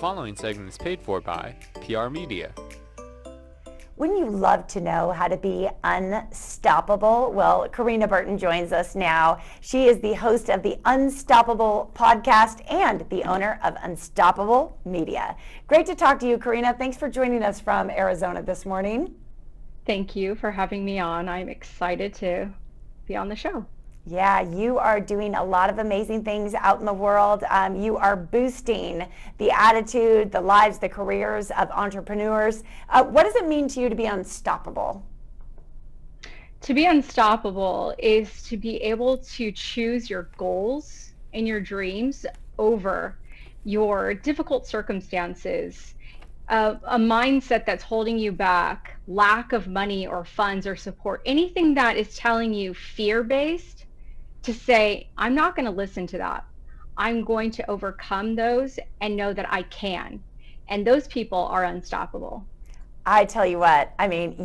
following segment is paid for by PR Media. Wouldn't you love to know how to be unstoppable? Well, Corina Burton joins us now. She is the host of the Unstoppable podcast and the owner of Unstoppable Media. Great to talk to you, Corina. Thanks for joining us from Arizona this morning. Thank you for having me on. I'm excited to be on the show. Yeah, you are doing a lot of amazing things out in the world. You are boosting the attitude, the lives, the careers of entrepreneurs. What does it mean to you to be unstoppable? To be unstoppable is to be able to choose your goals and your dreams over your difficult circumstances, a mindset that's holding you back, lack of money or funds or support, anything that is telling you fear-based, to say, I'm not going to listen to that. I'm going to overcome those and know that I can. And those people are unstoppable. I tell you what, I mean,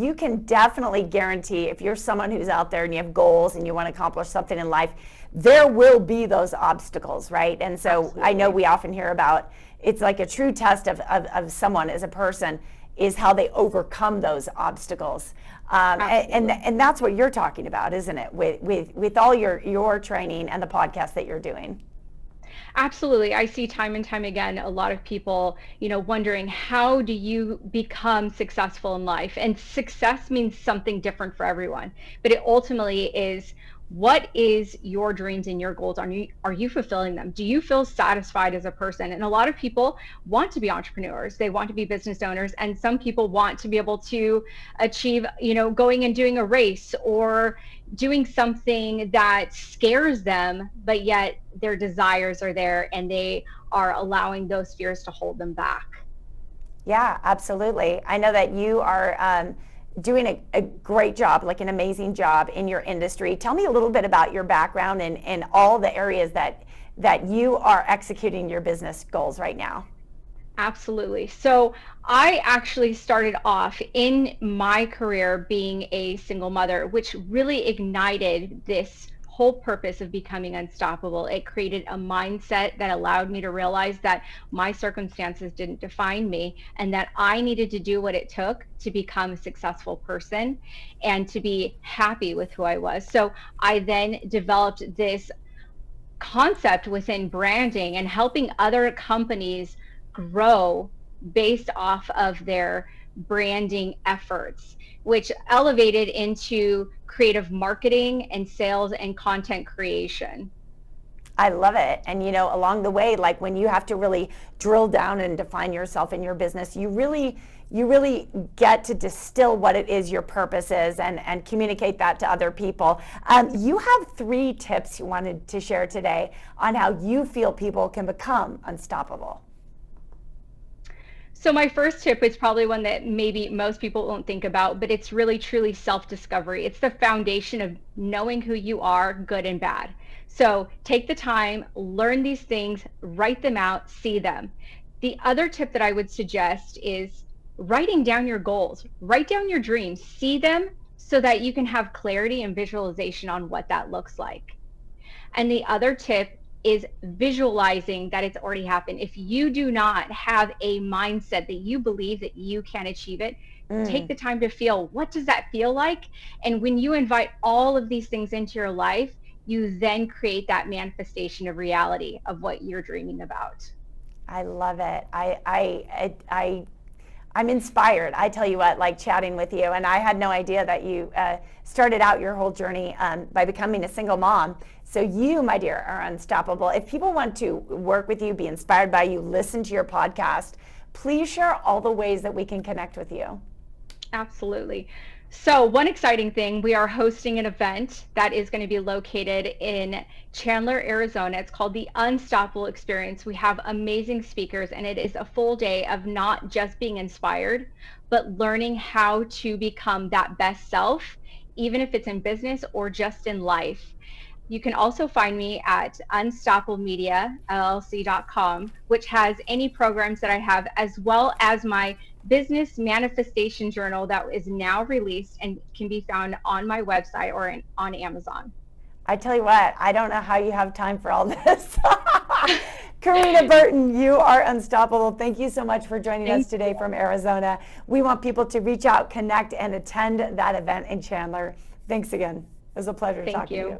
you can definitely guarantee if you're someone who's out there and you have goals and you want to accomplish something in life, there will be those obstacles, right? And so absolutely. I know we often hear about, it's like a true test of someone as a person is how they overcome those obstacles. And that's what you're talking about, isn't it? With all your training and the podcast that you're doing. Absolutely. I see time and time again, a lot of people, wondering how do you become successful in life? And success means something different for everyone, but it ultimately is, what is your dreams and your goals? Are you fulfilling them? Do you feel satisfied as a person? And a lot of people want to be entrepreneurs. They want to be business owners. And some people want to be able to achieve, going and doing a race or doing something that scares them, but yet their desires are there and they are allowing those fears to hold them back. Yeah, absolutely. I know that you are doing a great job, like an amazing job in your industry. Tell me a little bit about your background and all the areas that you are executing your business goals right now. Absolutely. So I actually started off in my career being a single mother, which really ignited this whole purpose of becoming unstoppable. It created a mindset that allowed me to realize that my circumstances didn't define me and that I needed to do what it took to become a successful person and to be happy with who I was. So I then developed this concept within branding and helping other companies grow based off of their branding efforts, which elevated into creative marketing and sales and content creation. I love it. And along the way, like when you have to really drill down and define yourself in your business, you really get to distill what it is your purpose is and communicate that to other people. You have 3 tips you wanted to share today on how you feel people can become unstoppable. So my first tip is probably one that maybe most people won't think about, but it's really truly self-discovery. It's the foundation of knowing who you are, good and bad. So take the time, learn these things, write them out, see them. The other tip that I would suggest is writing down your goals, write down your dreams, see them so that you can have clarity and visualization on what that looks like. And the other tip is visualizing that it's already happened. If you do not have a mindset that you believe that you can achieve it, take the time to feel, what does that feel like? And when you invite all of these things into your life, you then create that manifestation of reality of what you're dreaming about. I love it. I'm inspired. I tell you what, like chatting with you, and I had no idea that you started out your whole journey by becoming a single mom. So you, my dear, are unstoppable. If people want to work with you, be inspired by you, listen to your podcast, please share all the ways that we can connect with you. Absolutely. So one exciting thing, we are hosting an event that is going to be located in Chandler, Arizona. It's called the Unstoppable Experience. We have amazing speakers, and it is a full day of not just being inspired, but learning how to become that best self, even if it's in business or just in life. You can also find me at unstoppablemediallc.com, which has any programs that I have, as well as my business manifestation journal that is now released and can be found on my website or on Amazon. I tell you what, I don't know how you have time for all this. Corina Burton, you are unstoppable. Thank you so much for joining us today you. from Arizona. We want people to reach out, connect, and attend that event in Chandler. Thanks again. It was a pleasure Thank talking you. to you.